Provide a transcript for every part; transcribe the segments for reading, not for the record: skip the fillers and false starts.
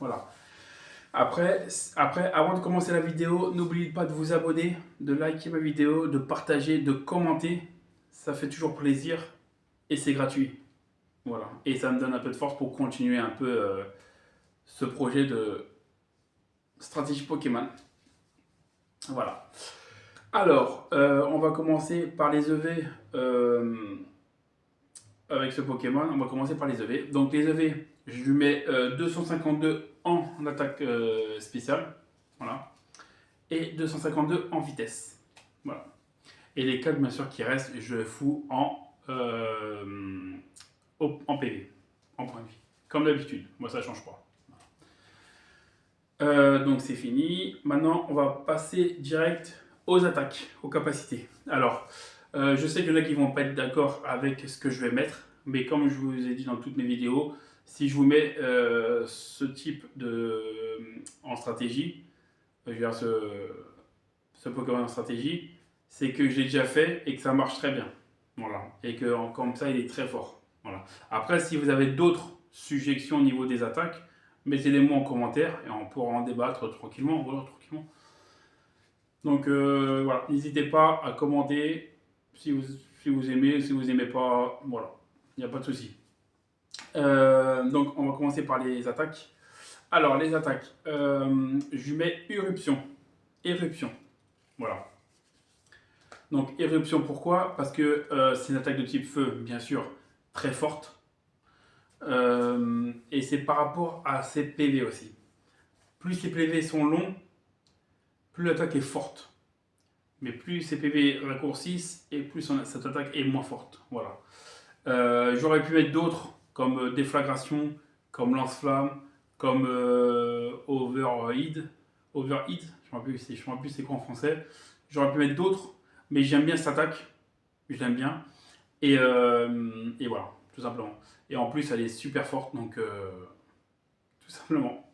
Voilà. Après, avant de commencer la vidéo, n'oubliez pas de vous abonner, de liker ma vidéo, de partager, de commenter. Ça fait toujours plaisir et c'est gratuit. Voilà. Et ça me donne un peu de force pour continuer un peu ce projet de stratégie Pokémon. Voilà. Alors, on va commencer par les EV avec ce Pokémon. On va commencer par les EV. Donc les EV, je lui mets 252 en attaque spéciale. Voilà. Et 252 en vitesse. Voilà. Et les 4 bien sûr qui restent, je le fous en PV, en point de vie. Comme d'habitude, moi ça change pas. Donc c'est fini. Maintenant, on va passer direct aux attaques, aux capacités. Alors, je sais qu'il y en a qui vont pas être d'accord avec ce que je vais mettre, mais comme je vous ai dit dans toutes mes vidéos, si je vous mets ce type en stratégie, je veux dire ce Pokémon en stratégie, c'est que j'ai déjà fait et que ça marche très bien. Voilà. Et que comme ça, il est très fort. Voilà. Après, si vous avez d'autres suggestions au niveau des attaques, mettez-les-moi en commentaire et on pourra en débattre tranquillement. Voilà, tranquillement. Donc voilà, n'hésitez pas à commenter si vous aimez, si vous n'aimez pas. Voilà, il n'y a pas de souci. Donc on va commencer par les attaques. Alors les attaques, je lui mets éruption. Éruption. Voilà. Donc éruption pourquoi? Parce que c'est une attaque de type feu, bien sûr, très forte. Et c'est par rapport à ses PV aussi. Plus ses PV sont longs, plus l'attaque est forte. Mais plus ses PV raccourcissent et plus cette attaque est moins forte. Voilà. J'aurais pu mettre d'autres comme déflagration, comme lance-flamme, comme overheat. Overheat, je ne me rappelle plus c'est quoi en français. J'aurais pu mettre d'autres, mais j'aime bien cette attaque. Je l'aime bien. Et voilà, tout simplement. Et en plus, elle est super forte, donc tout simplement.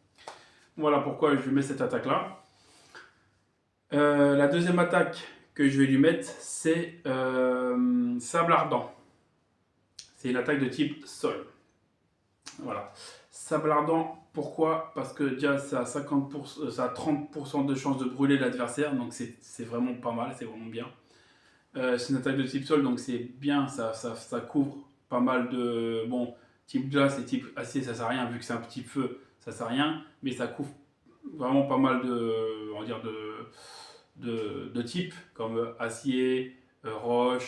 Voilà pourquoi je lui mets cette attaque-là. La deuxième attaque que je vais lui mettre, c'est Sable Ardent. C'est une attaque de type sol. Voilà. Sable Ardent, pourquoi? Parce que déjà, ça a, 50%, ça a 30% de chance de brûler l'adversaire, donc c'est vraiment pas mal, c'est vraiment bien. C'est une attaque de type sol, donc c'est bien, ça couvre pas mal de... Bon, type glace et type acier, ça sert à rien, vu que c'est un petit feu, ça sert à rien, mais ça couvre vraiment pas mal de, on va dire de types, comme acier, roche,